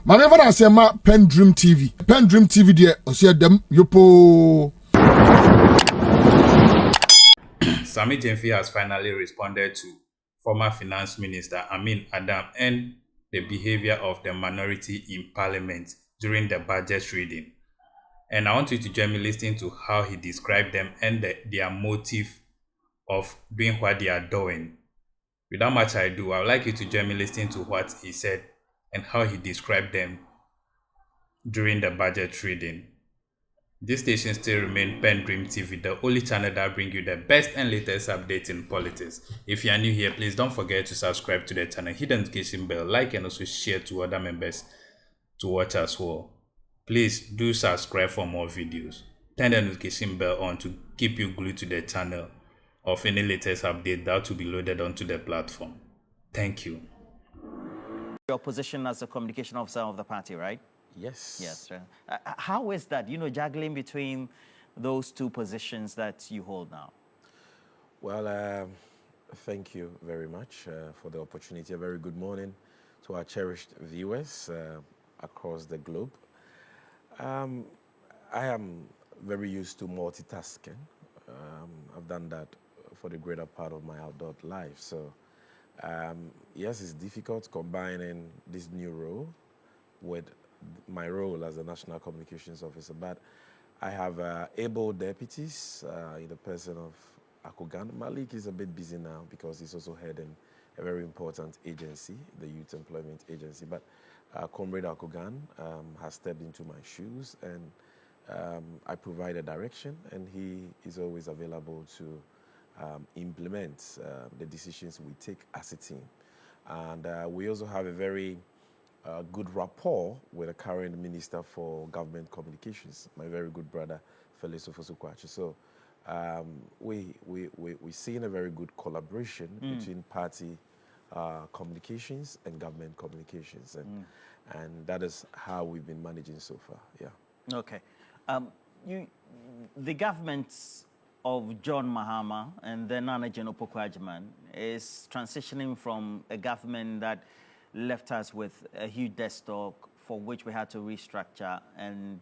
Mane fa na se ma PENDREAM TV. PENDREAM TV de osia dem yopo. Sammy Gyamfi has finally responded to former Finance Minister Amin and the behavior of the minority in Parliament during the budget reading. And I want you to join me listening to how he described them and their motive of doing what they are doing. Without much ado, I would like you to join me listening to what he said and how he described them during the budget reading. This station still remains PENDREAM TV, the only channel that brings you the best and latest updates in politics. If you are new here, please don't forget to subscribe to the channel, hit the notification bell, like and also share to other members to watch as well. Please do subscribe for more videos. Turn the notification bell on to keep you glued to the channel of any latest update that will be loaded onto the platform. Thank you. Your position as a communication officer of the party, right? Yes. Yes. How is that, juggling between those two positions that you hold now? Well, thank you very much for the opportunity. A very good morning to our cherished viewers across the globe. I am very used to multitasking. I've done that for the greater part of my adult life. So, yes, it's difficult combining this new role with my role as a National Communications Officer, but I have able deputies in the person of Akogan. Malik is a bit busy now because he's also heading a very important agency, the Youth Employment Agency, but Comrade Akogan has stepped into my shoes, and I provide a direction, and he is always available to implement the decisions we take as a team. And we also have a very good rapport with the current Minister for Government Communications, my very good brother, Felix Ofosukwachi. So we're seeing a very good collaboration between party communications and government communications. And that is how we've been managing so far, yeah. Okay. The government of John Mahama and then Nana Jenopo-Kwajman is transitioning from a government that left us with a huge debt stock for which we had to restructure, and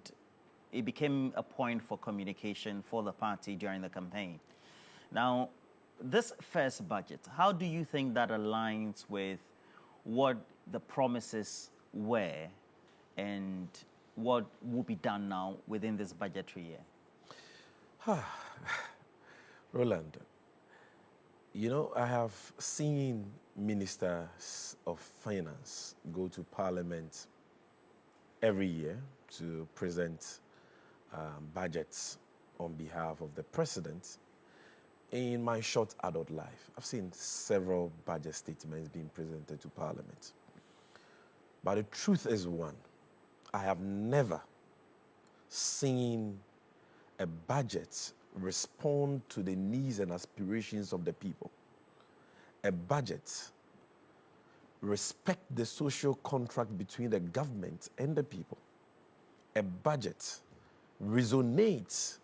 it became a point for communication for the party during the campaign. Now, this first budget, how do you think that aligns with what the promises were and what will be done now within this budgetary year? Roland, I have seen ministers of finance go to parliament every year to present budgets on behalf of the president. In my short adult life, I've seen several budget statements being presented to parliament. But the truth is one, I have never seen a budget respond to the needs and aspirations of the people. A budget respect the social contract between the government and the people. A budget resonates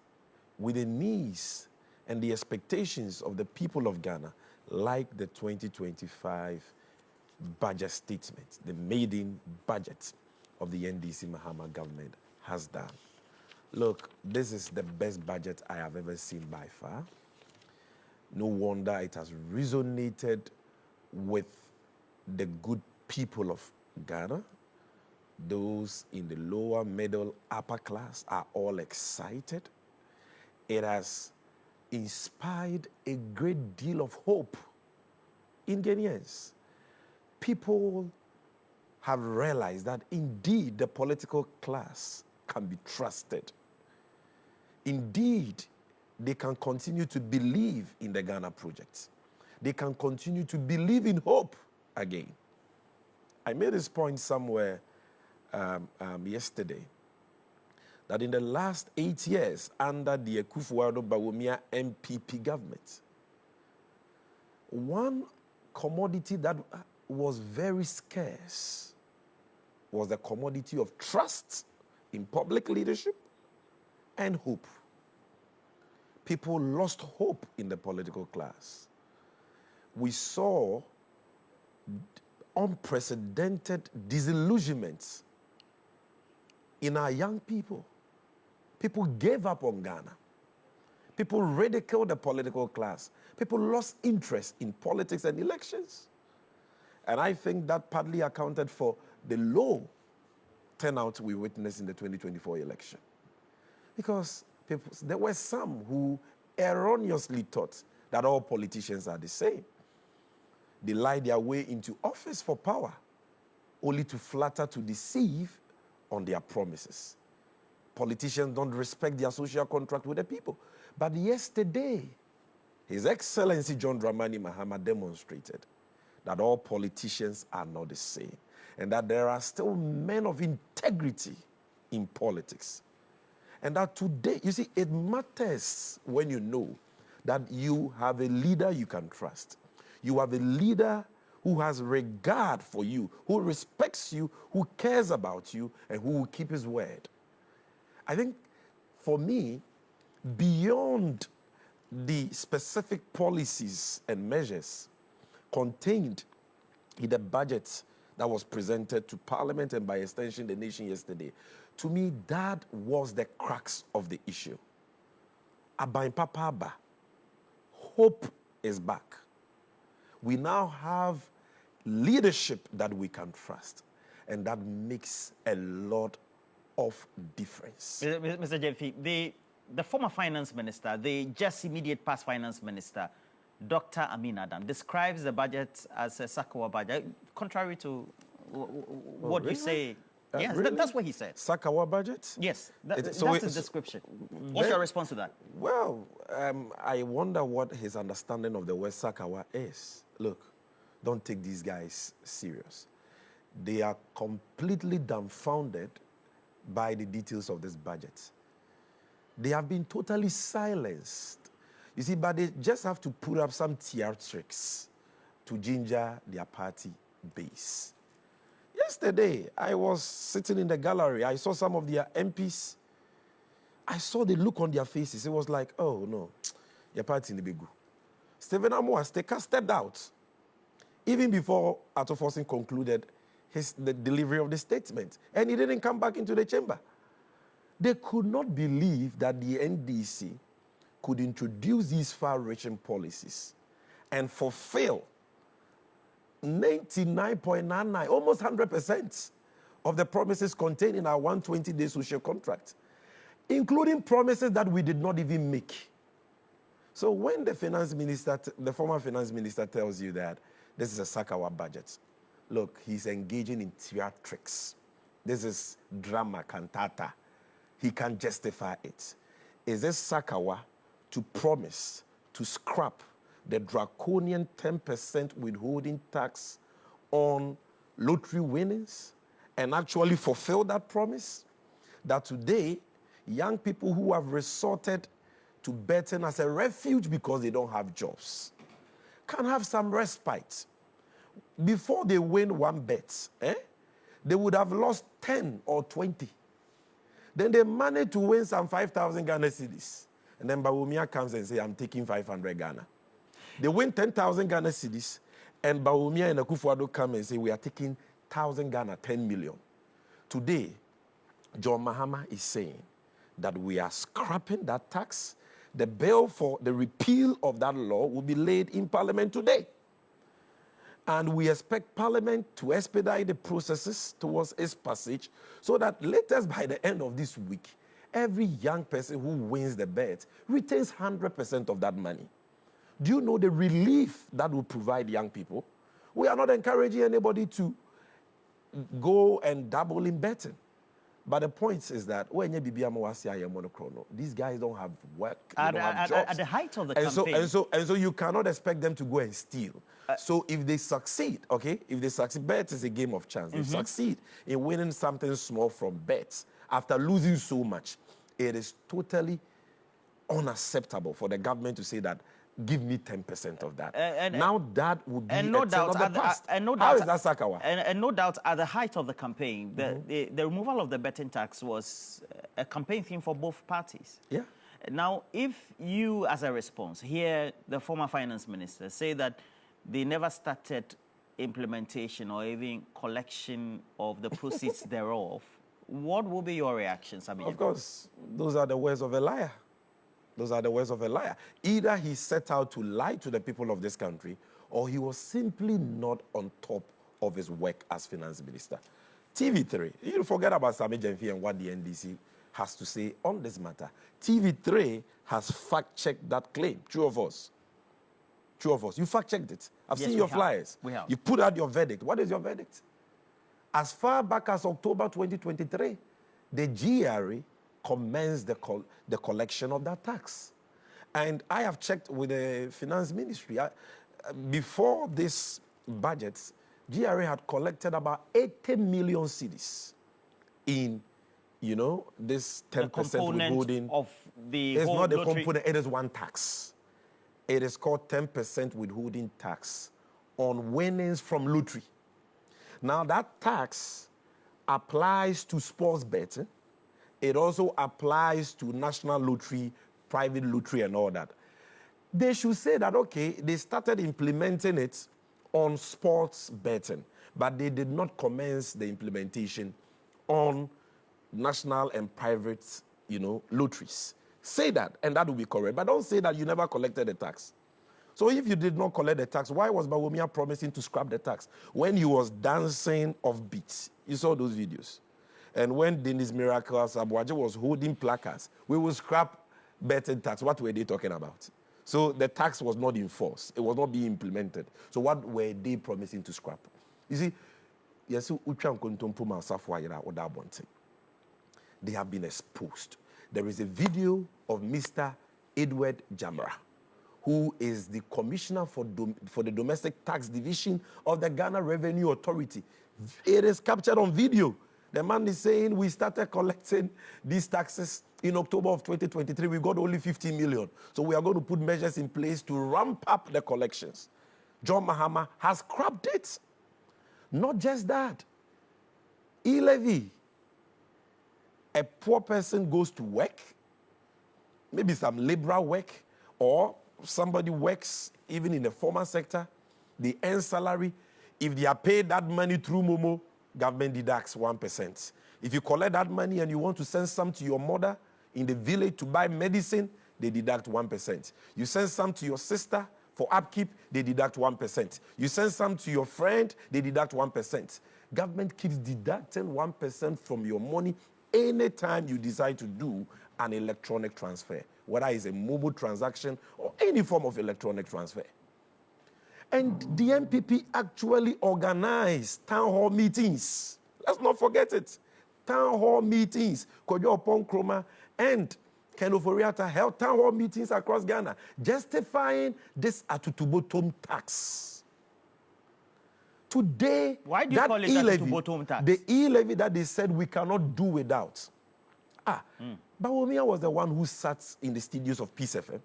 with the needs and the expectations of the people of Ghana, like the 2025 budget statement, the maiden budget of the NDC Mahama government has done. Look, this is the best budget I have ever seen by far. No wonder it has resonated with the good people of Ghana. Those in the lower, middle, upper class are all excited. It has inspired a great deal of hope in Ghanaians. People have realized that indeed the political class can be trusted. Indeed, they can continue to believe in the Ghana project. They can continue to believe in hope again. I made this point somewhere yesterday, that in the last 8 years under the Akufo-Addo Bawumia MPP government, one commodity that was very scarce was the commodity of trust in public leadership and hope. People lost hope in the political class. We saw unprecedented disillusionment in our young people. People gave up on Ghana. People ridiculed the political class. People lost interest in politics and elections. And I think that partly accounted for the low turnout we witnessed in the 2024 election. Because there were some who erroneously thought that all politicians are the same. They lie their way into office for power, only to flatter, to deceive on their promises. Politicians don't respect their social contract with the people. But yesterday, His Excellency John Dramani Mahama demonstrated that all politicians are not the same, and that there are still men of integrity in politics. And that today, you see, it matters when you know that you have a leader you can trust. You have a leader who has regard for you, who respects you, who cares about you, and who will keep his word. I think, for me, beyond the specific policies and measures contained in the budget that was presented to Parliament and by extension the nation yesterday, to me, that was the crux of the issue. Abain Papa Aba, hope is back. We now have leadership that we can trust, and that makes a lot of difference. Mr. Gyamfi, the former finance minister, the just immediate past finance minister, Dr. Amin Adam, describes the budget as a Sakawa budget, contrary to what really? you say. Yes, really? That's what he said. Sakawa budget? Yes, It's- that's the description. What's your response to that? Well, I wonder what his understanding of the word Sakawa is. Look, don't take these guys serious. They are completely dumbfounded by the details of this budget. They have been totally silenced. You see, but they just have to put up some theatrics to ginger their party base. Yesterday, I was sitting in the gallery. I saw some of their MPs. I saw the look on their faces. It was like, oh, no, your party in the big. Stephen Amoa stepped out even before Ato Forson concluded the delivery of the statement. And he didn't come back into the chamber. They could not believe that the NDC could introduce these far-reaching policies and fulfill 99.99, almost 100% of the promises contained in our 120-day social contract, including promises that we did not even make. So when the former finance minister tells you that this is a Sakawa budget, look, he's engaging in theatrics. This is drama, cantata. He can't justify it. Is this Sakawa to promise to scrap the draconian 10% withholding tax on lottery winnings and actually fulfill that promise? That today, young people who have resorted to betting as a refuge because they don't have jobs can have some respite. Before they win one bet, they would have lost 10 or 20. Then they manage to win some 5,000 Ghana cedis. And then Bawumia comes and says, I'm taking 500 Ghana. They win 10,000 Ghana cedis, and Bawumia and Akufo-Addo come and say, we are taking 1,000 Ghana, 10 million. Today, John Mahama is saying that we are scrapping that tax. The bill for the repeal of that law will be laid in Parliament today. And we expect Parliament to expedite the processes towards its passage so that latest by the end of this week, every young person who wins the bet retains 100% of that money. Do you know the relief that will provide young people? We are not encouraging anybody to go and dabble in betting. But the point is that when you be monochrono, these guys don't have work, they don't have jobs. At the height of the campaign. And so you cannot expect them to go and steal. So if they succeed, bet is a game of chance. They succeed in winning something small from bets after losing so much. It is totally unacceptable for the government to say that, give me 10% of that. Now that would be a thing of the past. How is that Sakawa? And no doubt, at the height of the campaign, the removal of the betting tax was a campaign theme for both parties. Yeah. Now, if you, as a response, hear the former finance minister say that they never started implementation or even collection of the proceeds thereof, What will be your reaction, Sammy? Of course, those are the words of a liar. Those are the words of a liar. Either he set out to lie to the people of this country, or he was simply not on top of his work as finance minister. TV3, you forget about Sammy Gyamfi and what the NDC has to say on this matter. TV3 has fact-checked that claim. True of us. True of us. You fact-checked it. I've Yes, seen your we have. flyers. We have. You put out your verdict. What is your verdict? As far back as October 2023, the GRA commenced the collection of that tax. And I have checked with the finance ministry. Before this budget, GRA had collected about 80 million cedis in, this 10% withholding. Of the It's whole not a lottery. component, it is one tax. It is called 10% withholding tax on winnings from lottery. Now, that tax applies to sports betting. It also applies to national lottery, private lottery, and all that. They should say that, okay, they started implementing it on sports betting, but they did not commence the implementation on national and private, lotteries. Say that, and that will be correct. But don't say that you never collected the tax. So if you did not collect the tax, why was Bawumia promising to scrap the tax? When he was dancing off beat, you saw those videos. And when Dennis Miracles Abuaje was holding placards, we will scrap betting tax. What were they talking about? So the tax was not enforced. It was not being implemented. So what were they promising to scrap? You see, yes, they have been exposed. There is a video of Mr. Edward Jamra, who is the commissioner for the domestic tax division of the Ghana Revenue Authority. It is captured on video. The man is saying we started collecting these taxes in October of 2023. We got only 50 million. So we are going to put measures in place to ramp up the collections. John Mahama has scrapped it. Not just that. E-levy. A poor person goes to work, maybe some liberal work, or somebody works even in the formal sector, they earn salary. If they are paid that money through Momo, government deducts 1%. If you collect that money and you want to send some to your mother in the village to buy medicine, they deduct 1%. You send some to your sister for upkeep, they deduct 1%. You send some to your friend, they deduct 1%. Government keeps deducting 1% from your money anytime you decide to do an electronic transfer, whether it's a mobile transaction or any form of electronic transfer. And the MPP actually organized town hall meetings. Let's not forget it. Town hall meetings. Kojo Ponkroma and Ken Oforiatta held town hall meetings across Ghana, justifying this Atutubotom tax. Today, why do you call it Atutubotom tax? The e-levy that they said we cannot do without. Bawumia was the one who sat in the studios of Peace FM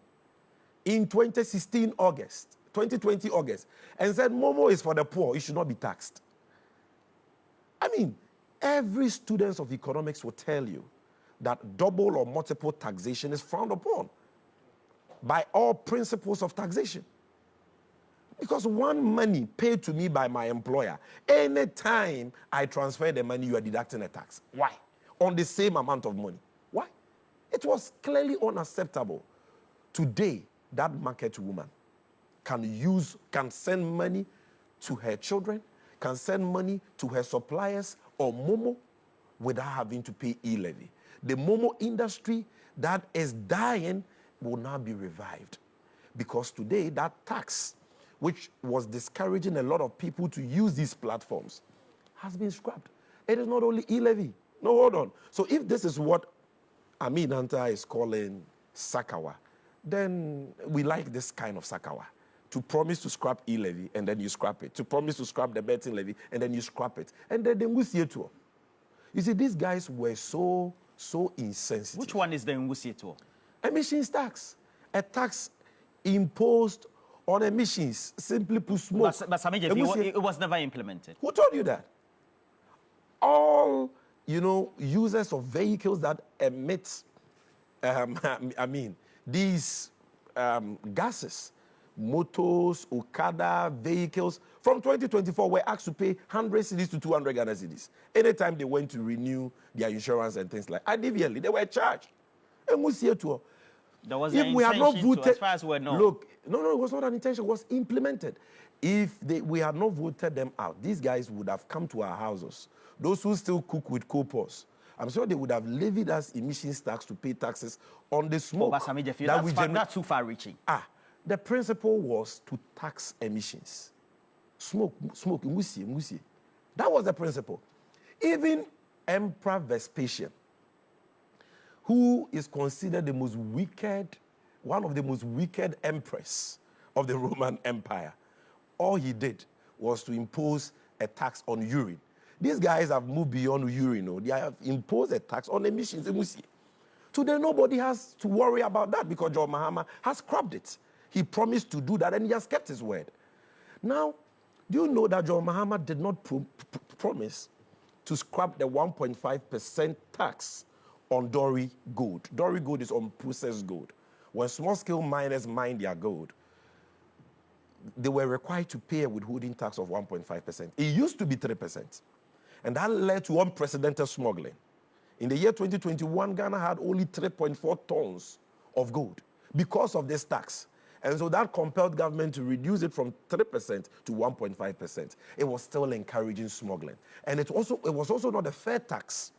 in 2020 August, and said Momo is for the poor, it should not be taxed. I mean, every student of economics will tell you that double or multiple taxation is frowned upon by all principles of taxation. Because one money paid to me by my employer, anytime I transfer the money, you are deducting a tax. Why? On the same amount of money. Why? It was clearly unacceptable. Today, that market woman can send money to her children, can send money to her suppliers or Momo without having to pay e-levy. The Momo industry that is dying will now be revived. Because today, that tax, which was discouraging a lot of people to use these platforms, has been scrapped. It is not only e-levy. No, hold on. So if this is what Amin Anta is calling Sakawa, then we like this kind of Sakawa. To promise to scrap e-levy, and then you scrap it. To promise to scrap the betting levy, and then you scrap it. And then the Ngusietuo. You see, these guys were so insensitive. Which one is the Ngusietuo? Emissions tax. A tax imposed on emissions, simply put smoke. But Sammy Gyamfi, it was never implemented. Who told you that? All, users of vehicles that emit, these gases motors, Okada, vehicles from 2024 were asked to pay 100 cedis to 200 Ghana cedis. Anytime they went to renew their insurance and things like that, ideally, they were charged. And we see it too. There was If an we had not intention voted, to, as far as we know. look, no, it was not an intention, it was implemented. If we had not voted them out, these guys would have come to our houses. Those who still cook with coal-pots, I'm sure they would have levied us emissions tax to pay taxes on the smoke. But Sammy, that's too far-reaching. The principle was to tax emissions. Smoke, musi. That was the principle. Even Emperor Vespasian, who is considered the most wicked, one of the most wicked emperors of the Roman Empire, all he did was to impose a tax on urine. These guys have moved beyond urine. They have imposed a tax on emissions. Today, nobody has to worry about that because John Mahama has scrapped it. He promised to do that and he has kept his word. Now, do you know that John Mahama did not promise to scrap the 1.5% tax on Dory gold? Dory gold is on processed gold. When small-scale miners mine their gold, they were required to pay a withholding tax of 1.5%. It used to be 3%. And that led to unprecedented smuggling. In the year 2021, Ghana had only 3.4 tons of gold because of this tax. And so that compelled government to reduce it from 3% to 1.5%. It was still encouraging smuggling. And it was also not a fair tax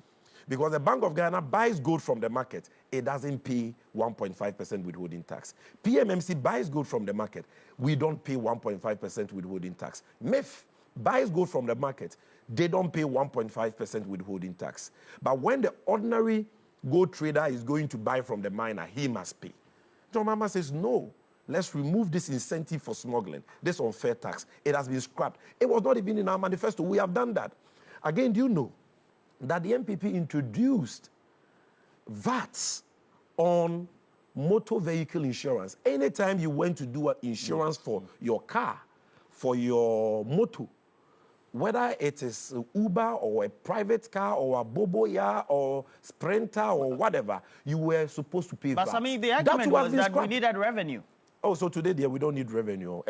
because the Bank of Ghana buys gold from the market. It doesn't pay 1.5% withholding tax. PMMC buys gold from the market. We don't pay 1.5% withholding tax. MEF buys gold from the market. They don't pay 1.5% withholding tax. But when the ordinary gold trader is going to buy from the miner, he must pay. John Mahama says, no, let's remove this incentive for smuggling, this unfair tax. It has been scrapped. It was not even in our manifesto. We have done that. Again, do you know that the MPP introduced VATs on motor vehicle insurance? Anytime you went to do an insurance for your car, for your motor, whether it is Uber or a private car or a Boboya or Sprinter or whatever, you were supposed to pay But VAT. I mean, the argument was that we needed revenue. Oh, so today we don't need revenue.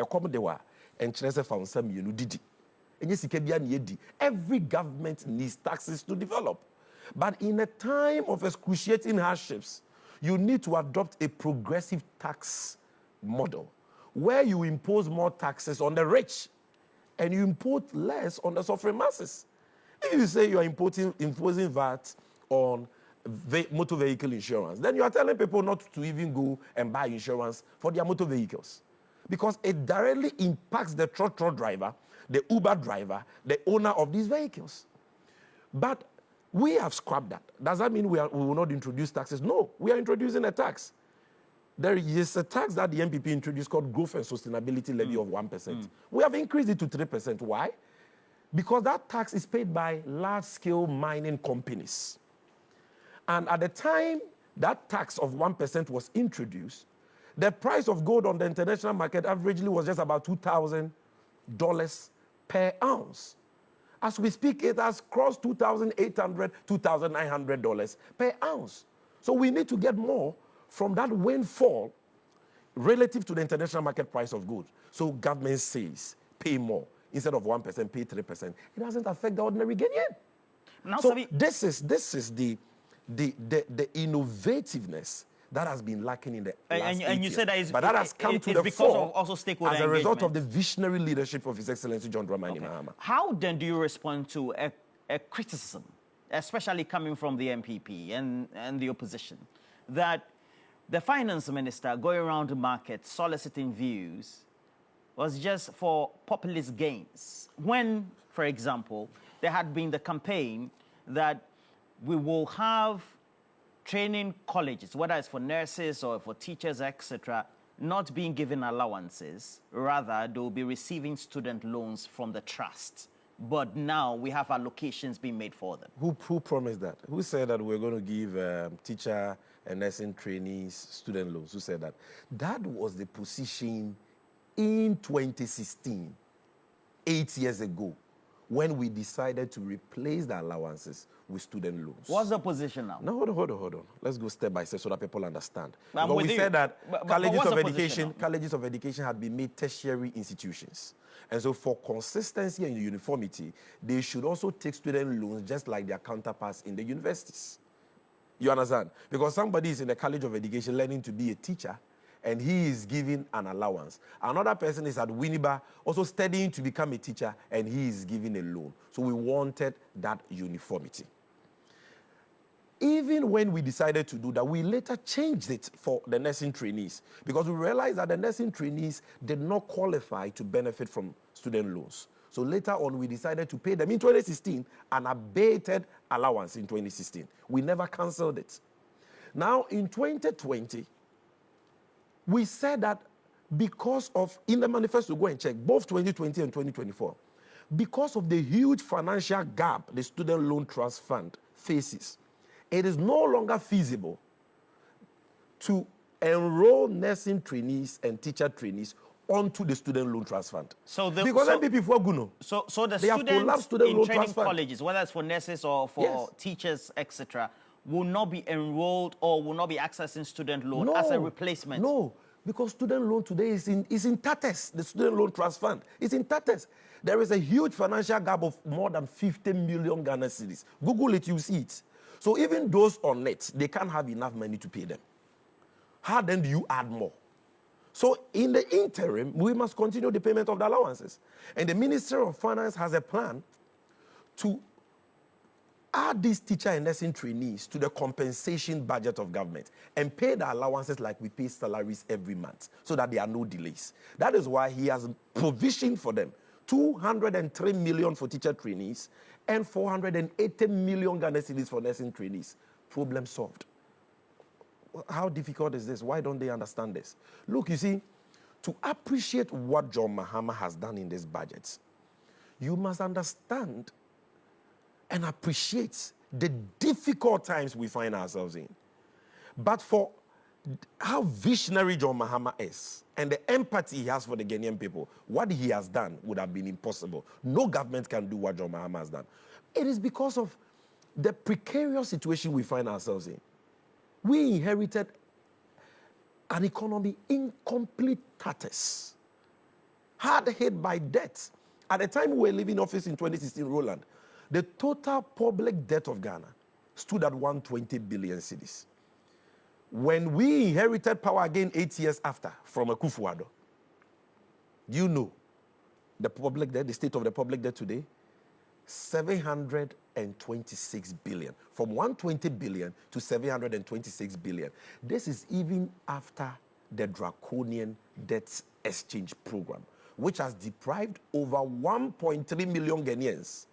Every government needs taxes to develop. But in a time of excruciating hardships, you need to adopt a progressive tax model where you impose more taxes on the rich and you impose less on the suffering masses. If you say you are imposing VAT on motor vehicle insurance, then you are telling people not to even go and buy insurance for their motor vehicles because it directly impacts the trotro driver, the Uber driver, the owner of these vehicles. But we have scrapped that. Does that mean we will not introduce taxes? No, we are introducing a tax. There is a tax that the MPP introduced called Growth and Sustainability Levy of 1%. We have increased it to 3%. Why? Because that tax is paid by large-scale mining companies. And at the time that tax of 1% was introduced, the price of gold on the international market averagely was just about $2,000 per ounce. As we speak, it has crossed $2,800, $2,900 per ounce. So we need to get more from that windfall relative to the international market price of gold. So government says pay more. Instead of 1%, pay 3%. It doesn't affect the ordinary Ghanaian. Now, So this is the innovativeness that has been lacking in the last 8 and you years. said that but that has come to the because fore of also stakeholder as a result of engagement. the visionary leadership of His Excellency John Dramani Mahama. How then do you respond to a criticism, especially coming from the MPP and the opposition, that the finance minister going around the market soliciting views was just for populist gains? When, for example, there had been the campaign that we will have training colleges, whether it's for nurses or for teachers, etc., not being given allowances. Rather, they will be receiving student loans from the trust. But now we have allocations being made for them. Who promised that? Who said that we're going to give teacher and nursing trainees student loans? Who said that? That was the position in 2016, 8 years ago, when we decided to replace the allowances with student loans. What's the position now? No, hold on. Let's go step by step so that people understand. I'm Because with we you. said that But colleges what's of the position now? colleges of education had been made tertiary institutions. And so for consistency and uniformity, they should also take student loans just like their counterparts in the universities. You understand? Because somebody is in the college of education learning to be a teacher, and he is given an allowance. Another person is at Winneba also studying to become a teacher, and he is given a loan. So we wanted that uniformity. Even when we decided to do that, we later changed it for the nursing trainees because we realized that the nursing trainees did not qualify to benefit from student loans. So later on, we decided to pay them in 2016 an abated allowance in 2016. We never canceled it. Now, in 2020, we said that because of, in the manifesto, go and check, both 2020 and 2024, because of the huge financial gap the Student Loan Trust Fund faces, it is no longer feasible to enroll nursing trainees and teacher trainees onto the Student Loan Trust Fund. Because MPP for Guno. So the they have collapsed students Student in Loan training Trust Fund. colleges, whether it's for nurses or for Yes. teachers, etc., will not be enrolled or will not be accessing student loan as a replacement. No, because student loan today is in tatters. The Student Loan Trust Fund is in tatters. There is a huge financial gap of more than 50 million Ghana cedis. Google it, you see it. So even those on it, they can't have enough money to pay them. How then do you add more? So in the interim, we must continue the payment of the allowances. And the Ministry of Finance has a plan to add these teacher and nursing trainees to the compensation budget of government and pay the allowances like we pay salaries every month so that there are no delays. That is why he has provisioned for them 203 million for teacher trainees and 480 million Ghana cedis for nursing trainees. Problem solved. How difficult is this? Why don't they understand this? Look, you see, to appreciate what John Mahama has done in this budget, you must understand and appreciate the difficult times we find ourselves in. But for how visionary John Mahama is and the empathy he has for the Ghanaian people, what he has done would have been impossible. No government can do what John Mahama has done. It is because of the precarious situation we find ourselves in. We inherited an economy in complete tatters, hard hit by debt. At the time we were leaving office in 2016, Roland, the total public debt of Ghana stood at 120 billion cedis. When we inherited power again 8 years after from Akufo-Addo, you know the public debt, the state of the public debt today, 726 billion. From 120 billion to 726 billion. This is even after the draconian debt exchange program, which has deprived over 1.3 million Ghanaians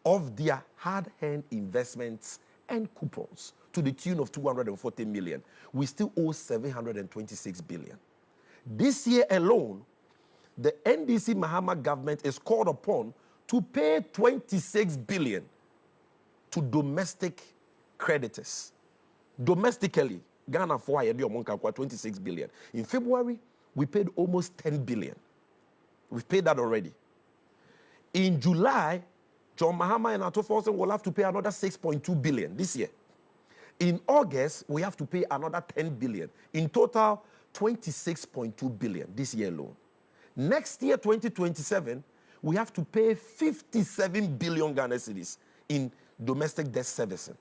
of their hard-earned investments and coupons to the tune of 240 million. We still owe 726 billion. This year alone, the NDC Mahama government is called upon to pay 26 billion to domestic creditors. Domestically, Ghana for 26 billion. In February, we paid almost 10 billion. We've paid that already. In July, John Mahama and Ato Forsen will have to pay another 6.2 billion this year. In August, we have to pay another 10 billion. In total, 26.2 billion this year alone. Next year, 2027, we have to pay 57 billion Ghana cedis in domestic debt servicing.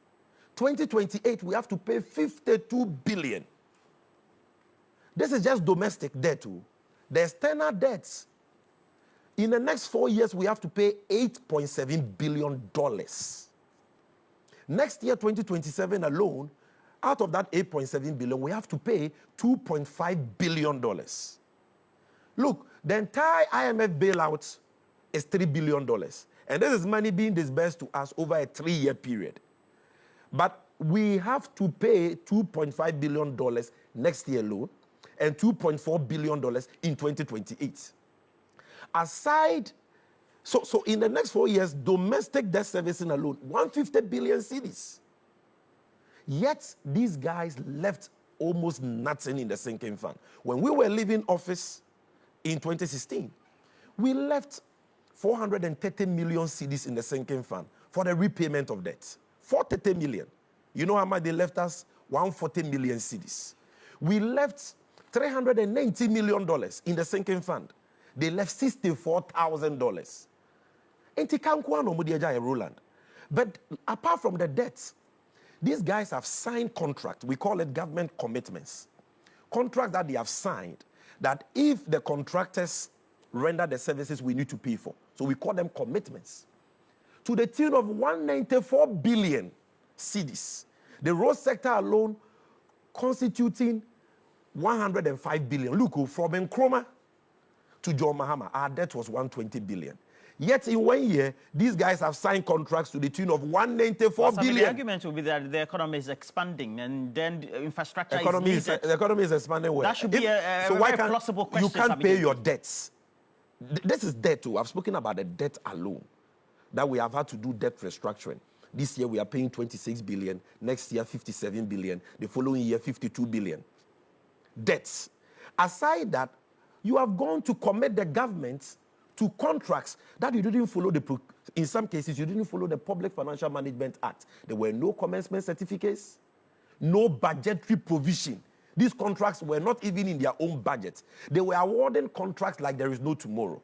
2028, we have to pay 52 billion. This is just domestic debt too. The external debts. In the next 4 years, we have to pay $8.7 billion. Next year, 2027 alone, out of that 8.7 billion, we have to pay $2.5 billion. Look, the entire IMF bailout is $3 billion. And this is money being disbursed to us over a 3-year period. But we have to pay $2.5 billion next year alone and $2.4 billion in 2028. Aside, so in the next 4 years, domestic debt servicing alone, 150 billion cedis. Yet, these guys left almost nothing in the sinking fund. When we were leaving office in 2016, we left 430 million cedis in the sinking fund for the repayment of debt. 430 million. You know how much they left us? 140 million cedis. We left $390 million in the sinking fund. They left $64,000. Roland. But apart from the debts, these guys have signed contracts. We call it government commitments. Contracts that they have signed that if the contractors render the services we need to pay for. So we call them commitments. To the tune of 194 billion cedis. The road sector alone constituting 105 billion. Look, from Nkrumah to John Mahama, our debt was 120 billion. Yet in 1 year, these guys have signed contracts to the tune of 194 billion. The argument will be that the economy is expanding and then infrastructure is needed. The economy is expanding well. That should be a very plausible question. You can't pay your debts. This is debt too. I've spoken about the debt alone. That we have had to do debt restructuring. This year we are paying 26 billion. Next year 57 billion. The following year 52 billion. Debts. Aside that, you have gone to commit the government to contracts that you didn't follow in some cases, you didn't follow the Public Financial Management Act. There were no commencement certificates, no budgetary provision. These contracts were not even in their own budget. They were awarding contracts like there is no tomorrow.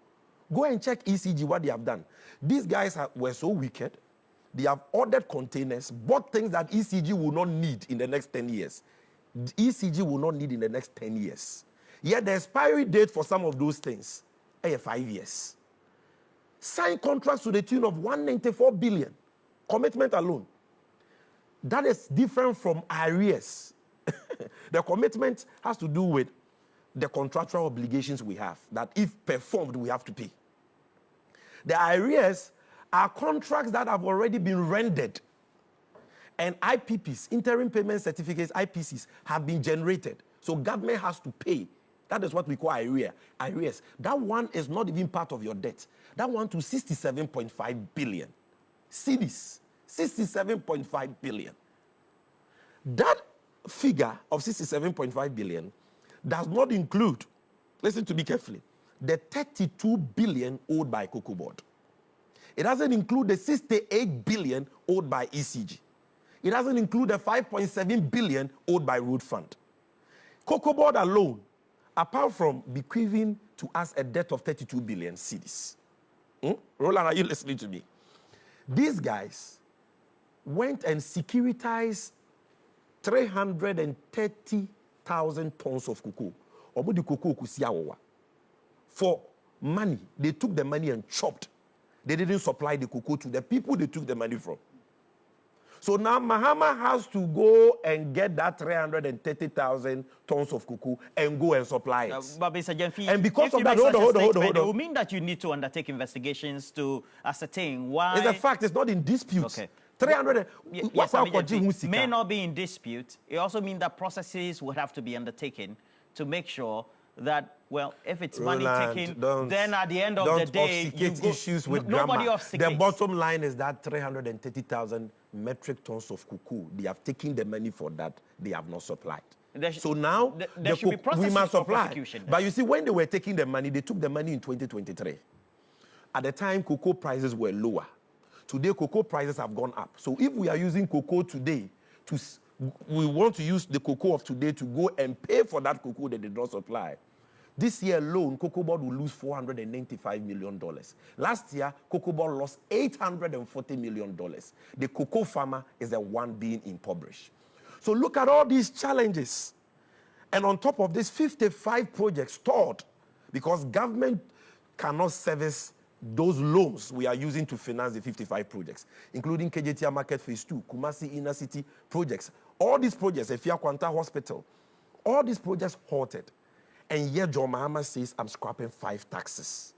Go and check ECG, what they have done. These guys were so wicked. They have ordered containers, bought things that ECG will not need in the next 10 years. ECG will not need in the next 10 years. Yet the expiry date for some of those things, 5 years. Sign contracts to the tune of 194 billion. Commitment alone. That is different from arrears. The commitment has to do with the contractual obligations we have, that if performed, we have to pay. The arrears are contracts that have already been rendered. And IPPs, interim payment certificates, IPCs, have been generated. So government has to pay. That is what we call arrears. That one is not even part of your debt. That one to 67.5 billion. Cedis, 67.5 billion. That figure of 67.5 billion does not include, listen to me carefully, the 32 billion owed by Cocoa Board. It doesn't include the 68 billion owed by ECG. It doesn't include the 5.7 billion owed by Road Fund. Cocoa Board alone, apart from bequeathing to us a debt of 32 billion cedis. Roland, are you listening to me? These guys went and securitized 330,000 tons of cocoa. For money, they took the money and chopped. They didn't supply the cocoa to the people they took the money from. So now Mahama has to go and get that 330,000 tons of cocoa and go and supply it. But Mr. Gyamfi, and because of that, hold on. It will mean that you need to undertake investigations to ascertain why. It's a fact. It's not in dispute. Okay. 300. Yes, may not be in dispute. It also means that processes would have to be undertaken to make sure that, well, if it's money taken, then at the end of the day, you go, issues with nobody grammar. obfuscates. The bottom line is that 330,000 metric tons of cocoa, they have taken the money for that, they have not supplied. So now, there should be processes we must for supply. prosecution. But you see, when they were taking the money, they took the money in 2023. At the time, cocoa prices were lower. Today, cocoa prices have gone up. So if we are using cocoa today, we want to use the cocoa of today to go and pay for that cocoa that they did not supply. This year alone, Cocoa Board will lose $495 million. Last year, Cocoa Board lost $840 million. The cocoa farmer is the one being impoverished. So look at all these challenges. And on top of this, 55 projects stalled because government cannot service those loans we are using to finance the 55 projects, including KJTR Market Phase 2, Kumasi Inner City projects. All these projects, Efia Kwanta Hospital, all these projects halted. And yet John Mahama says, I'm scrapping 5 taxes.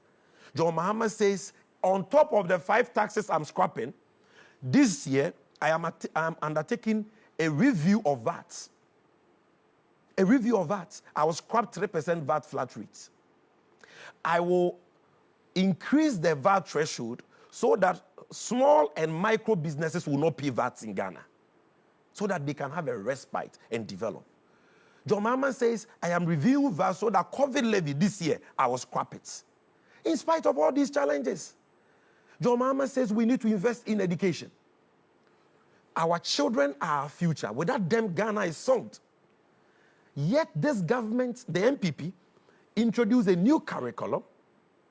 John Mahama says, on top of the 5 taxes I'm scrapping, this year I am undertaking a review of VAT. A review of VAT. I will scrap 3% VAT flat rate. I will increase the VAT threshold so that small and micro businesses will not pay VAT in Ghana, so that they can have a respite and develop. John Mahama says, I am reviewing VAT so that COVID levy this year, I will scrap it. In spite of all these challenges. John Mahama says we need to invest in education. Our children are our future. Without them, Ghana is sunk. Yet this government, the MPP, introduced a new curriculum,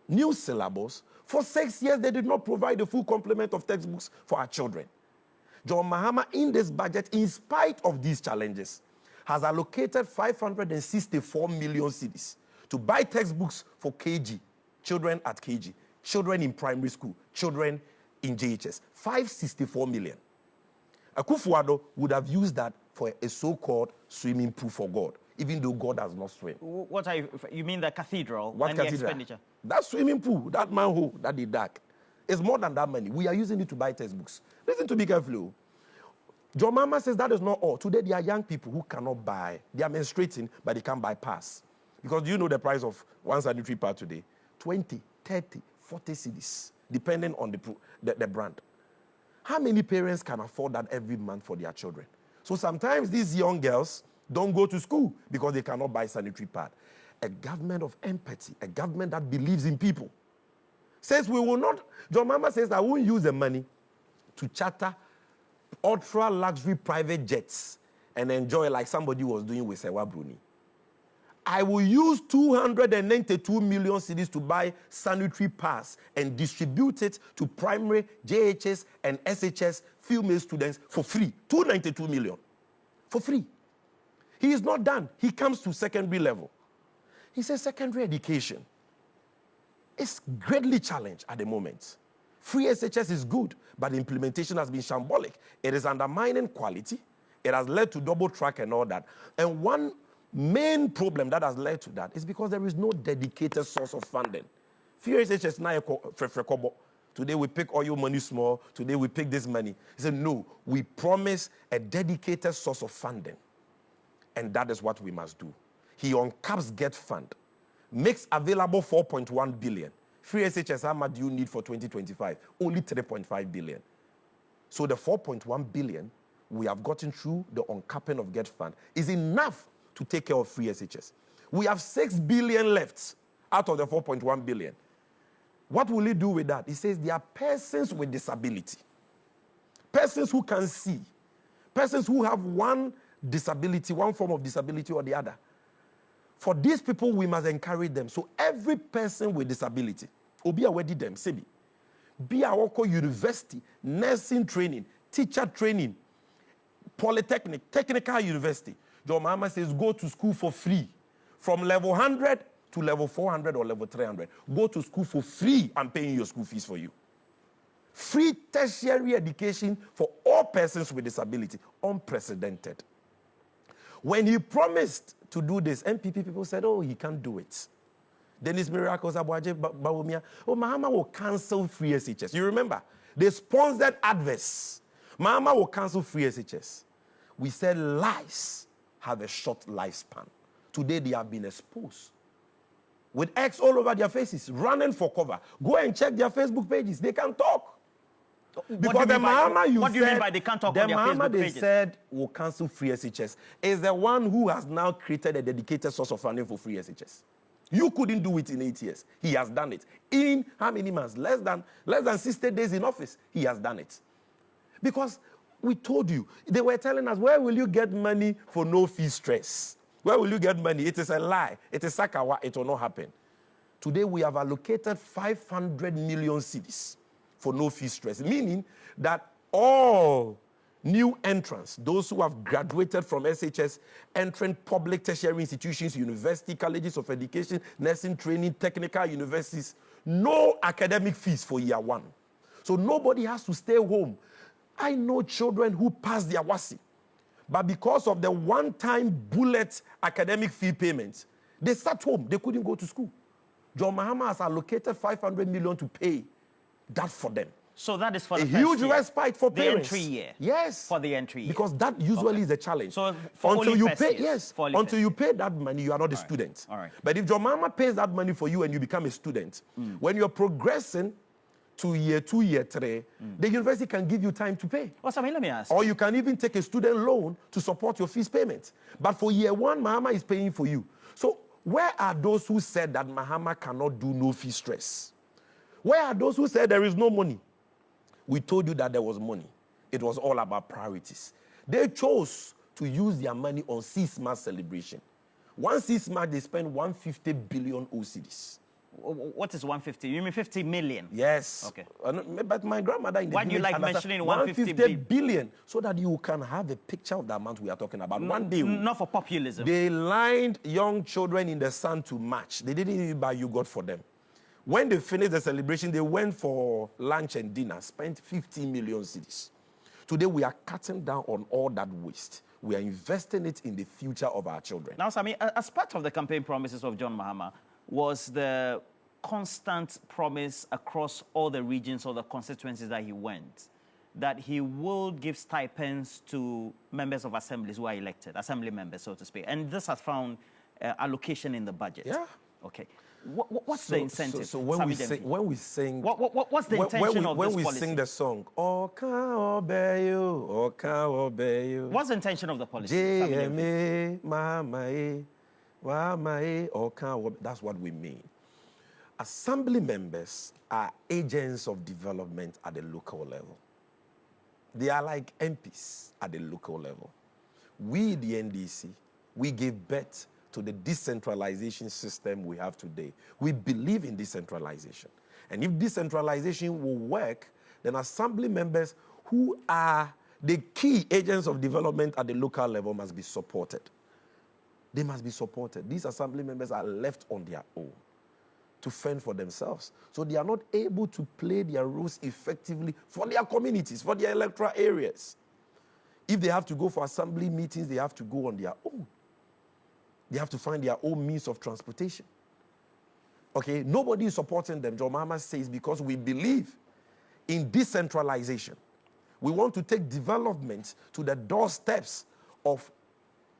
new syllabus. For 6 years, they did not provide a full complement of textbooks for our children. John Mahama, in this budget, in spite of these challenges, has allocated 564 million cedis to buy textbooks for KG, children at KG, children in primary school, children in JHS. 564 million. Akufo-Addo would have used that for a so-called swimming pool for God, even though God has not swim. What are you mean the cathedral What and cathedral? the expenditure? That swimming pool, that manhole that they dug, is more than that money. We are using it to buy textbooks. Listen to me carefully. John Mahama says that is not all. Today, there are young people who cannot buy. They are menstruating, but they can't buy pass. Because you know the price of one sanitary pad today? 20, 30, 40 cedis, depending on the brand. How many parents can afford that every month for their children? So sometimes these young girls don't go to school because they cannot buy sanitary pad. A government of empathy, a government that believes in people, says we will not, John Mahama says I won't use the money to charter ultra luxury private jets and enjoy like somebody was doing with Sewa Bruni. I will use 292 million cedis to buy sanitary pads and distribute it to primary, JHS, and SHS female students for free. 292 million. For free. He is not done. He comes to secondary level. He says secondary education is greatly challenged at the moment. Free SHS is good, but the implementation has been shambolic. It is undermining quality. It has led to double track and all that. And one main problem that has led to that is because there is no dedicated source of funding. Free SHS now, today we pick oil money small, today we pick this money. He said, no, we promise a dedicated source of funding. And that is what we must do. He uncaps Get Fund, makes available 4.1 billion. Free SHS, how much do you need for 2025? Only 3.5 billion. So the 4.1 billion we have gotten through the uncapping of Get Fund is enough to take care of free SHS. We have 6 billion left out of the 4.1 billion. What will he do with that? He says there are persons with disability, persons who can see, persons who have one disability, one form of disability or the other. For these people, we must encourage them. So every person with disability, obi awedi them, sebi, be a woko university, nursing training, teacher training, polytechnic, technical university. John Mahama says go to school for free. From level 100 to level 400 or level 300. Go to school for free. I'm paying your school fees for you. Free tertiary education for all persons with disability. Unprecedented. When he promised to do this, MPP people said, oh, he can't do it. Dennis Miracles, Abuaje, Bawumia, oh, Mahama will cancel free SHS. You remember? They sponsored adverts. Mahama will cancel free SHS. We said lies have a short lifespan. Today they have been exposed. With X all over their faces, running for cover. Go and check their Facebook pages. They can talk. Because the Mahama you what do you mean by they can't talk on their Facebook pages? They said will cancel free SHS is the one who has now created a dedicated source of funding for free SHS. You couldn't do it in 8 years. He has done it. In how many months? Less than 60 days in office. He has done it. Because we told you, they were telling us, where will you get money for no fee stress? Where will you get money? It is a lie. It is Sakawa. It will not happen. Today we have allocated 500 million cedis for no fee stress, meaning that all new entrants, those who have graduated from SHS, entering public tertiary institutions, university, colleges of education, nursing training, technical universities, no academic fees for year one. So nobody has to stay home. I know children who passed their WASI, but because of the one-time bullet academic fee payments, they sat home. They couldn't go to school. John Mahama has allocated 500 million to pay that for them. So that is for the a first huge year. respite for the parents. entry year. Yes. For the entry year. Because that usually is a challenge. So for until only you first pay, years. yes, For only until first you years. pay that money, you are not a All right. student. All right. But if your mama pays that money for you and you become a student, when you're progressing to year 2, year 3, the university can give you time to pay. Well, Sammy, let me ask. Or you can even take a student loan to support your fees payment. But for year 1, Mahama is paying for you. So where are those who said that Mahama cannot do no fee stress? Where are those who said there is no money? We told you that there was money. It was all about priorities. They chose to use their money on 6 months celebration. 6 months, they spent 150 billion OCDs. What is 150? You mean 50 million? Yes. Okay. But my grandmother in the Why do you like mentioning 150 billion? So that you can have a picture of the amount we are talking about. One day. Not for populism. They lined young children in the sun to march. They didn't even buy yogurt for them. When they finished the celebration, they went for lunch and dinner, spent 50 million cedis. Today, we are cutting down on all that waste. We are investing it in the future of our children. Now, Sammy, as part of the campaign promises of John Mahama was the constant promise across all the regions or the constituencies that he went, that he will give stipends to members of assemblies who are elected, assembly members, so to speak. And this has found allocation in the budget. Yeah. Okay. What's the incentive? So when we sing, what's the intention of this when we policy? sing the song, Oka Obeyo, Oka Obeyo. What's the intention of the policy? JMA, Mama, Wama, Oka Obeyo. That's what we mean. Assembly members are agents of development at the local level. They are like MPs at the local level. We, the NDC, we gave birth to the decentralization system we have today. We believe in decentralization. And if decentralization will work, then assembly members who are the key agents of development at the local level must be supported. They must be supported. These assembly members are left on their own to fend for themselves. So they are not able to play their roles effectively for their communities, for their electoral areas. If they have to go for assembly meetings, they have to go on their own. They have to find their own means of transportation. Okay, nobody is supporting them. John Mahama says because we believe in decentralization. We want to take development to the doorsteps of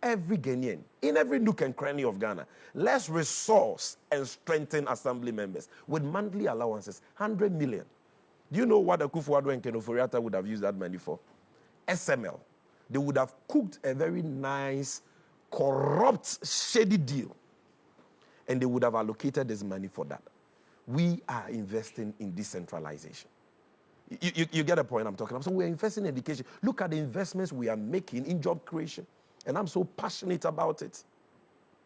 every Ghanaian, in every nook and cranny of Ghana. Let's resource and strengthen assembly members with monthly allowances, 100 million. Do you know what Akufo-Addo and Ken Ofori-Atta would have used that money for? SML. They would have cooked a very nice, corrupt, shady deal. And they would have allocated this money for that. We are investing in decentralization. You get the point I'm talking about. So we're investing in education. Look at the investments we are making in job creation. And I'm so passionate about it.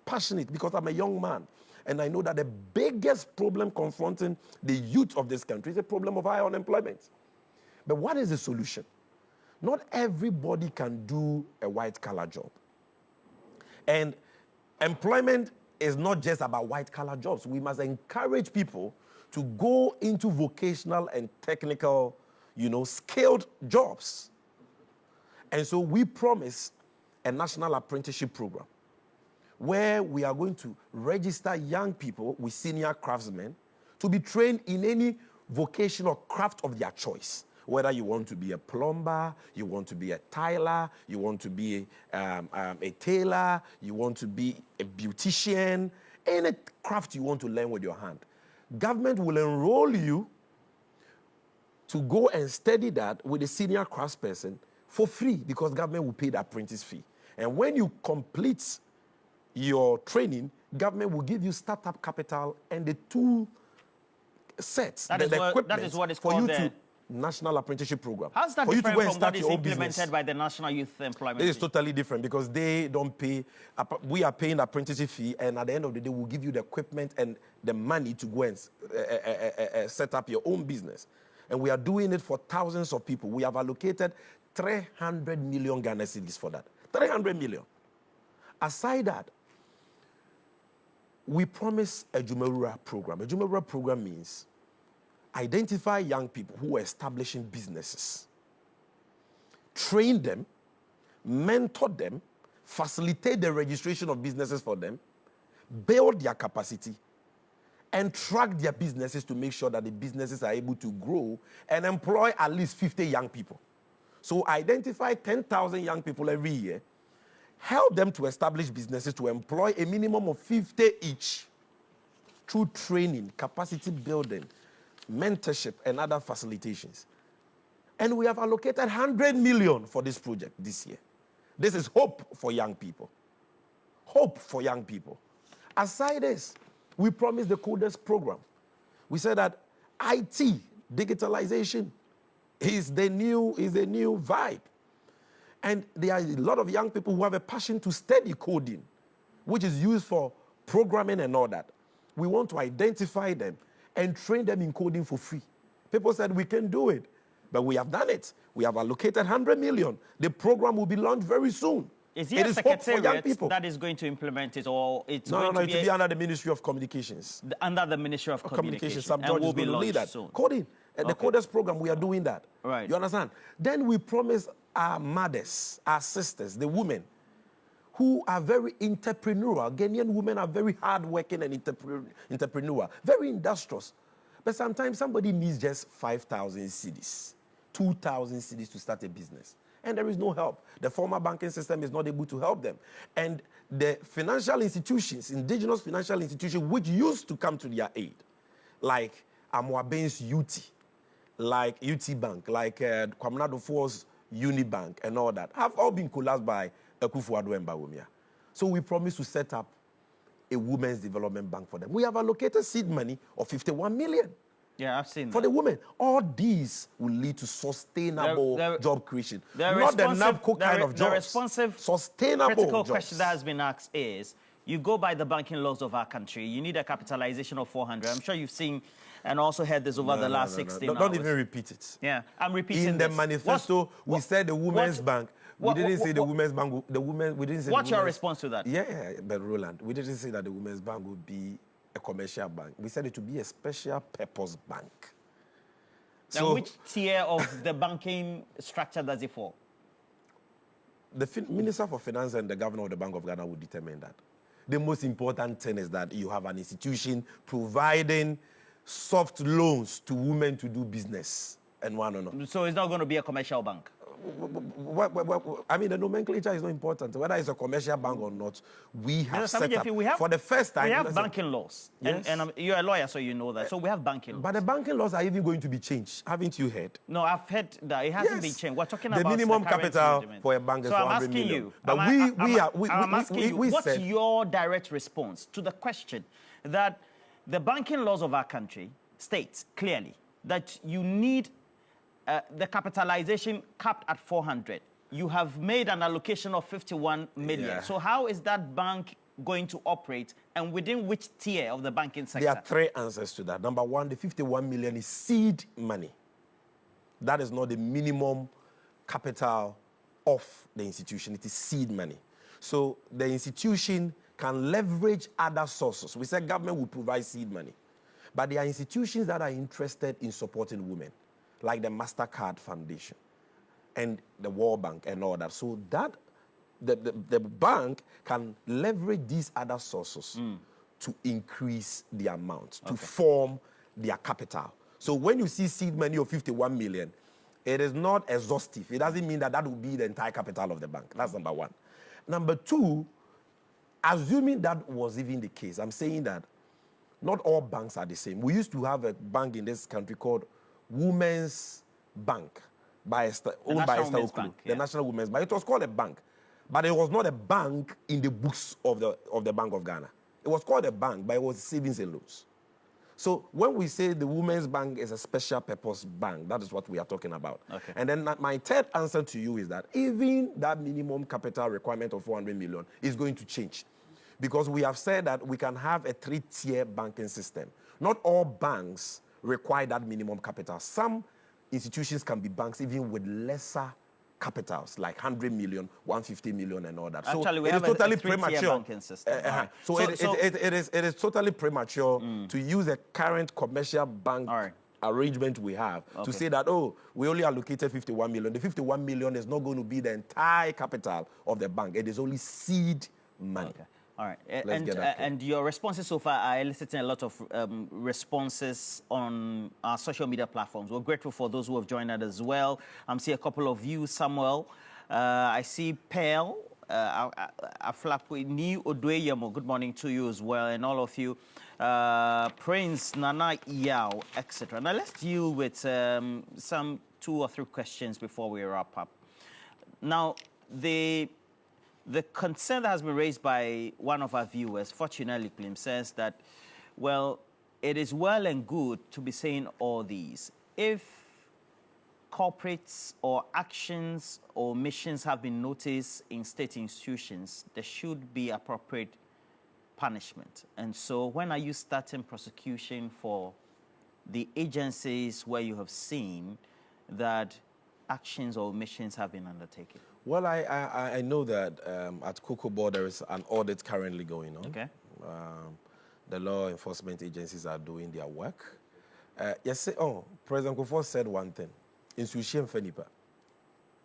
Passionate because I'm a young man. And I know that the biggest problem confronting the youth of this country is the problem of high unemployment. But what is the solution? Not everybody can do a white-collar job. And employment is not just about white-collar jobs. We must encourage people to go into vocational and technical, skilled jobs. And so we promise a national apprenticeship program where we are going to register young people with senior craftsmen to be trained in any vocational craft of their choice. Whether you want to be a plumber, you want to be a tiler, you want to be a tailor, you want to be a beautician, any craft you want to learn with your hand. Government will enroll you to go and study that with a senior craftsperson for free because government will pay the apprentice fee. And when you complete your training, government will give you startup capital and the tool sets, the equipment that is what is for called you to National Apprenticeship Program. How's that for different you to go and from start what is your own implemented business. by the National Youth Employment? It is totally different because they don't pay. We are paying the apprenticeship fee, and at the end of the day, we'll give you the equipment and the money to go and set up your own business. And we are doing it for thousands of people. We have allocated 300 million Ghana cedis for that. 300 million. Aside that, we promise a Jumerura program. A Jumerura program means identify young people who are establishing businesses, train them, mentor them, facilitate the registration of businesses for them, build their capacity, and track their businesses to make sure that the businesses are able to grow and employ at least 50 young people. So identify 10,000 young people every year, help them to establish businesses to employ a minimum of 50 each through training, capacity building, mentorship, and other facilitations. And we have allocated 100 million for this project this year. This is hope for young people. Hope for young people. Aside this, we promised the coders program. We said that IT, digitalization is the new vibe. And there are a lot of young people who have a passion to study coding, which is used for programming and all that. We want to identify them and train them in coding for free. People said we can do it, but we have done it. We have allocated 100 million. The program will be launched very soon. Is there a hope for young secretariat people. that is going to implement it, or it's No, going no, to it will be under the Ministry of Communications. Under the Ministry of Communication, Some and judge will is be going to lead that. soon. Coding. And the coders program, we are doing that. Right. You understand? Then we promise our mothers, our sisters, the women, who are very entrepreneurial. Ghanaian women are very hardworking and entrepreneurial, very industrious. But sometimes somebody needs just 5,000 cedis, 2,000 cedis to start a business. And there is no help. The formal banking system is not able to help them. And the financial institutions, indigenous financial institutions, which used to come to their aid, like Amoaben's UT, like UT Bank, like Kwame Nkrumah's Unibank and all that, have all been collapsed by Akufo-Addo and Bawumia. So we promise to set up a women's development bank for them. We have allocated seed money of 51 million. Yeah, I've seen For that. the women. All these will lead to sustainable job creation. Not the NABCO kind of The jobs. responsive, sustainable critical jobs. question that has been asked is, you go by the banking laws of our country, you need a capitalization of 400. I'm sure you've seen and also heard this over the last 16 hours. Don't even repeat it. Yeah, I'm repeating In the this. manifesto, we said the Women's Bank. We didn't say the Women's Bank. We didn't say. What's your response to that? Yeah, but Roland, we didn't say that the Women's Bank would be a commercial bank. We said it to be a special purpose bank. And which tier of the banking structure does it fall? The Minister for Finance and the Governor of the Bank of Ghana will determine that. The most important thing is that you have an institution providing soft loans to women to do business. And one or no. So it's not going to be a commercial bank? I mean, the nomenclature is not important. Whether it's a commercial bank or not, we have set up, for the first time... We have banking laws. Yes. And you're a lawyer, so you know that. So we have banking laws. But the banking laws are even going to be changed. Haven't you heard? No, I've heard that it hasn't been changed. We're talking about the minimum current capital regime. for a bank is so 400 I'm asking million. you, But I'm asking you, what's said, your direct response to the question that the banking laws of our country states clearly that you need the capitalization capped at 400. You have made an allocation of 51 million. Yeah. So how is that bank going to operate, and within which tier of the banking sector? There are three answers to that. Number one, the 51 million is seed money. That is not the minimum capital of the institution. It is seed money. So the institution can leverage other sources. We said government will provide seed money. But there are institutions that are interested in supporting women, like the MasterCard Foundation and the World Bank and all that. So that the bank can leverage these other sources to increase the amount, to form their capital. So when you see seed money of 51 million, it is not exhaustive. It doesn't mean that that will be the entire capital of the bank. That's number one. Number two, assuming that was even the case, I'm saying that not all banks are the same. We used to have a bank in this country called Women's Bank, owned by Esther Okulu, the National Women's Bank. It was called a bank, but it was not a bank in the books of the Bank of Ghana. It was called a bank, but it was savings and loans. So when we say the Women's Bank is a special purpose bank, that is what we are talking about. Okay. And then my third answer to you is that even that minimum capital requirement of 400 million is going to change, because we have said that we can have a 3-tier banking system. Not all banks require that minimum capital. Some institutions can be banks even with lesser capitals, like 100 million, 150 million, and all that. Actually, so we it have is totally a 3-tier premature. banking system. So it is totally premature to use a current commercial bank arrangement we have to say that, oh, we only allocated 51 million. The 51 million is not going to be the entire capital of the bank. It is only seed money. Okay. All right. And your responses so far are eliciting a lot of responses on our social media platforms. We're grateful for those who have joined us as well. I'm seeing a couple of you, Samuel. I see Pearl, Aflapwe Odweyemo. Good morning to you as well, and all of you. Prince, Nana Yao, etc. Now let's deal with some 2 or 3 questions before we wrap up. Now, the concern that has been raised by one of our viewers, Fortunately Klim, says that, well, it is well and good to be saying all these. If corporates or actions or missions have been noticed in state institutions, there should be appropriate punishment. And so when are you starting prosecution for the agencies where you have seen that actions or missions have been undertaken? Well, I know that at Cocoa Board there is an audit currently going on. Okay. The law enforcement agencies are doing their work. Yes, President Kufuor said one thing. Insution Fenipa.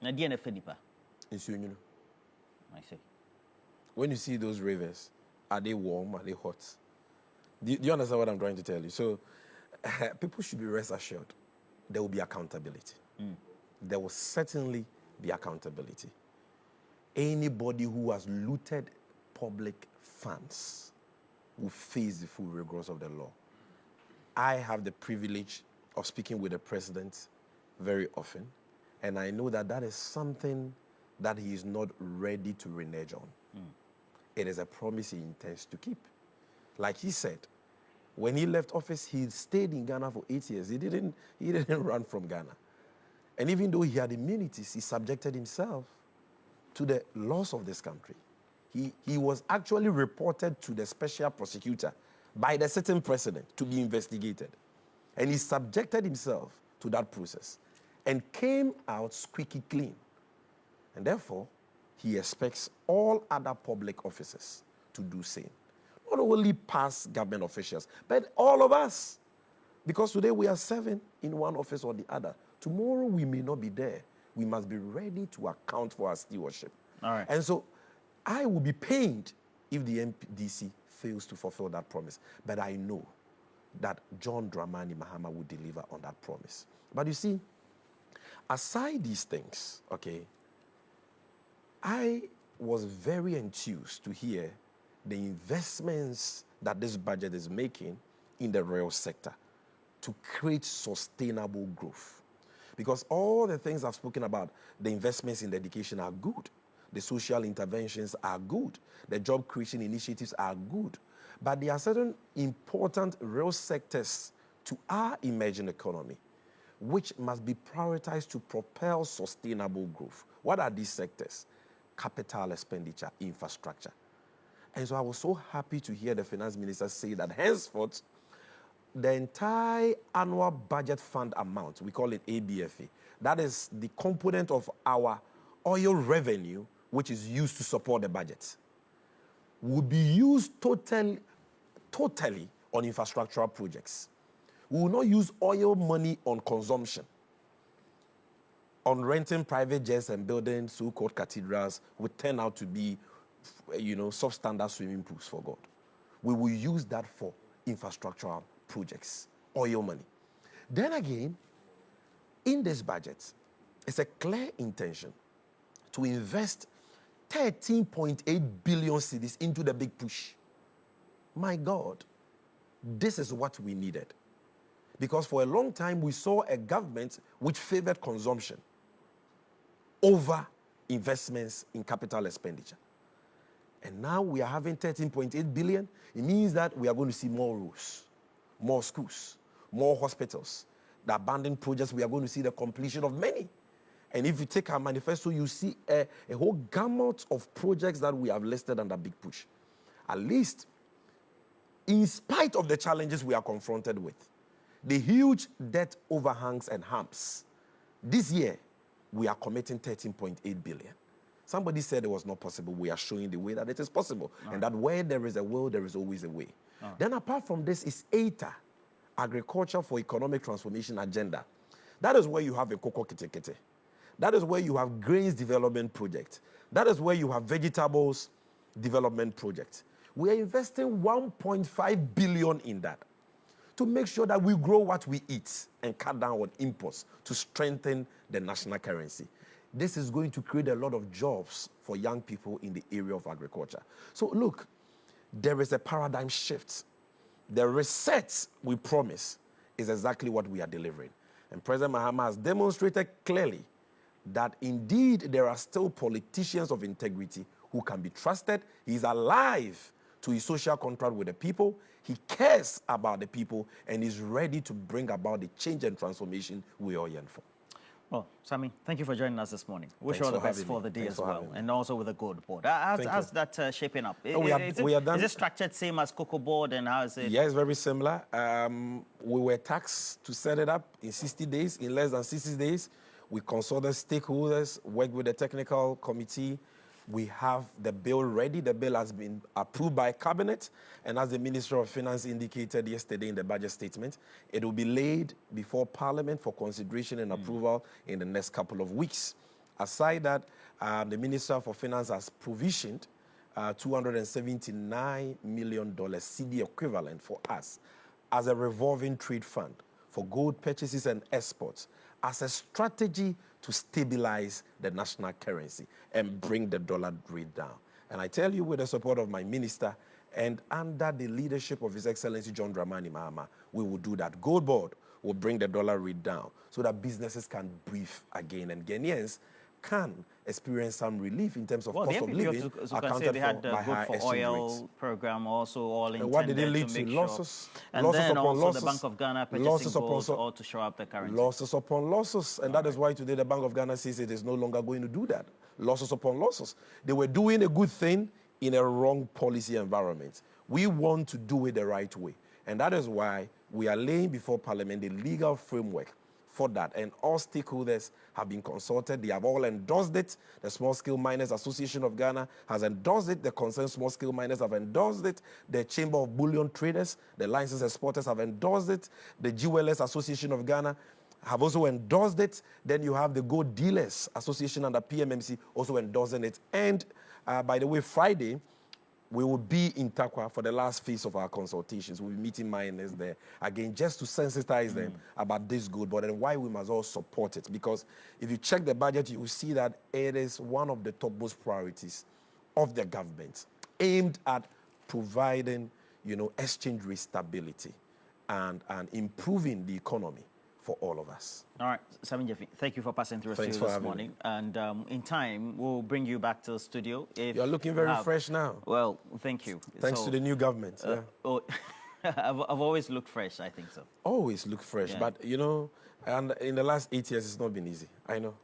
Nadia Fenipa. Insution. I see. When you see those rivers, are they warm? Are they hot? Do you understand what I'm trying to tell you? So people should be rest assured there will be accountability. There will certainly be accountability. Anybody who has looted public funds will face the full rigors of the law. I have the privilege of speaking with the president very often, and I know that that is something that he is not ready to renege on. It is a promise he intends to keep. Like he said, when he left office, he stayed in Ghana for 8 years. He didn't run from Ghana. And even though he had immunities, he subjected himself to the laws of this country. He was actually reported to the special prosecutor by the sitting president to be investigated. And he subjected himself to that process and came out squeaky clean. And therefore, he expects all other public officers to do same. Not only past government officials, but all of us. Because today we are serving in one office or the other. Tomorrow we may not be there. We must be ready to account for our stewardship. All right. And so I will be pained if the MPDC fails to fulfill that promise. But I know that John Dramani Mahama will deliver on that promise. But you see, aside these things, okay, I was very enthused to hear the investments that this budget is making in the real sector to create sustainable growth. Because all the things I've spoken about, the investments in education are good. The social interventions are good. The job creation initiatives are good. But there are certain important real sectors to our emerging economy which must be prioritized to propel sustainable growth. What are these sectors? Capital expenditure, infrastructure. And so I was so happy to hear the finance minister say that henceforth, the entire annual budget fund amount, we call it ABFA, that is the component of our oil revenue which is used to support the budget, will be used totally on infrastructural projects. We will not use oil money on consumption, on renting private jets and building so-called cathedrals would turn out to be, substandard swimming pools for God. We will use that for infrastructural projects, oil money. Then again, in this budget, it's a clear intention to invest 13.8 billion cedis into the big push. My God, this is what we needed. Because for a long time, we saw a government which favored consumption over investments in capital expenditure. And now we are having 13.8 billion. It means that we are going to see more roads, more schools, more hospitals. The abandoned projects, we are going to see the completion of many. And if you take our manifesto, you see a whole gamut of projects that we have listed under Big Push. At least, in spite of the challenges we are confronted with, the huge debt overhangs and humps, this year, we are committing 13.8 billion. Somebody said it was not possible. We are showing the way that it is possible. And that where there is a will, there is always a way. Then apart from this is ATA, Agriculture for Economic Transformation Agenda. That is where you have a cocoa kete kete. That is where you have grains development project. That is where you have vegetables development project. We are investing 1.5 billion in that to make sure that we grow what we eat and cut down on imports to strengthen the national currency. This is going to create a lot of jobs for young people in the area of agriculture. So look, there is a paradigm shift. The reset we promise is exactly what we are delivering. And President Mahama has demonstrated clearly that indeed there are still politicians of integrity who can be trusted. He is alive to to his social contract with the people. He cares about the people and is ready to bring about the change and transformation we all yearn for. Well, Sammy, thank you for joining us this morning. Wish you all the best for the day as well, and also with the gold board. How's that shaping up? We are done. Is it structured same as Cocoa Board, and how is it? Yeah, it's very similar. We were tasked to set it up in 60 days. In less than 60 days, we consulted stakeholders, worked with the technical committee. We have the bill ready. The bill has been approved by Cabinet. And as the Minister of Finance indicated yesterday in the budget statement, it will be laid before Parliament for consideration and approval in the next couple of weeks. Aside that, the Minister for Finance has provisioned $279 million CD equivalent for us as a revolving trade fund for gold purchases and exports as a strategy to stabilize the national currency and bring the dollar rate down. And I tell you, with the support of my minister and under the leadership of His Excellency John Dramani Mahama, we will do that. Gold board will bring the dollar rate down so that businesses can breathe again and Ghanaians can experience some relief in terms of cost of living. They had the Good for Oil program also all intended and what did it lead to? Losses. And losses then upon also losses. The Bank of Ghana purchasing gold all to show up the currency. Losses upon losses. And that is why today the Bank of Ghana says it is no longer going to do that. Losses upon losses. They were doing a good thing in a wrong policy environment. We want to do it the right way. And that is why we are laying before Parliament the legal framework for that, and all stakeholders have been consulted. They have all endorsed it. The Small Scale Miners Association of Ghana has endorsed it. The concerned small scale miners have endorsed it. The Chamber of Bullion Traders, the licensed exporters have endorsed it. The Jewelers Association of Ghana have also endorsed it. Then you have the Gold Dealers Association under PMMC also endorsing it. And by the way, Friday, we will be in Takwa for the last phase of our consultations. We'll be meeting miners there, again, just to sensitize them about this gold board and why we must all support it. Because if you check the budget, you will see that it is one of the topmost priorities of the government, aimed at providing, exchange rate stability and improving the economy for all of us. All right, Sammy Gyamfi, thank you for passing through us this morning. And in time, we'll bring you back to the studio. You're looking very fresh now. Well, thank you. Thanks to the new government. I've always looked fresh, I think so. Always look fresh, but and in the last 8 years, it's not been easy. I know.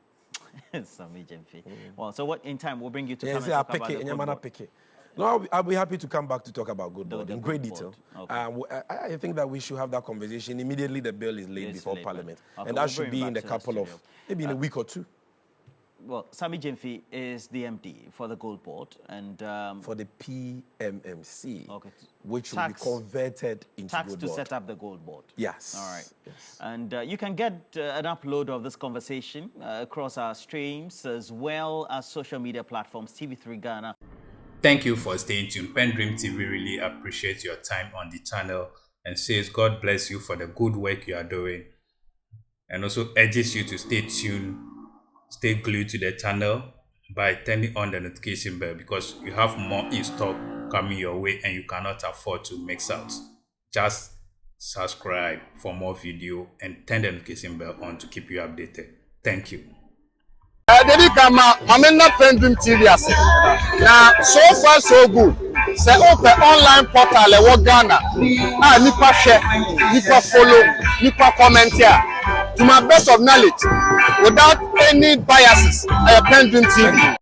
Sammy Gyamfi. Well, so what in time, we'll bring you to come and talk about the gold board. No, I'll be happy to come back to talk about gold board in great detail. Okay. I think that we should have that conversation immediately the bill is laid before Parliament. Okay, and that should be in a couple of, maybe in a week or two. Well, Sammy Gyamfi is the MD for the gold board and for the PMMC, which will be converted into gold board. To set up the gold board. Yes. All right. Yes. And you can get an upload of this conversation across our streams as well as social media platforms, TV3 Ghana. Thank you for staying tuned. PENDREAM TV really appreciates your time on the channel and says God bless you for the good work you are doing, and also urges you to stay tuned, stay glued to the channel by turning on the notification bell because you have more in stock coming your way and you cannot afford to mix out. Just subscribe for more video and turn the notification bell on to keep you updated. Thank you. Dedi kama Amina PENDREAM TV ase. Now so far so good. Say open online portal e wo Ghana. Nipa share, nipa follow, nipa comment here. To my best of knowledge, without any biases, PENDREAM TV.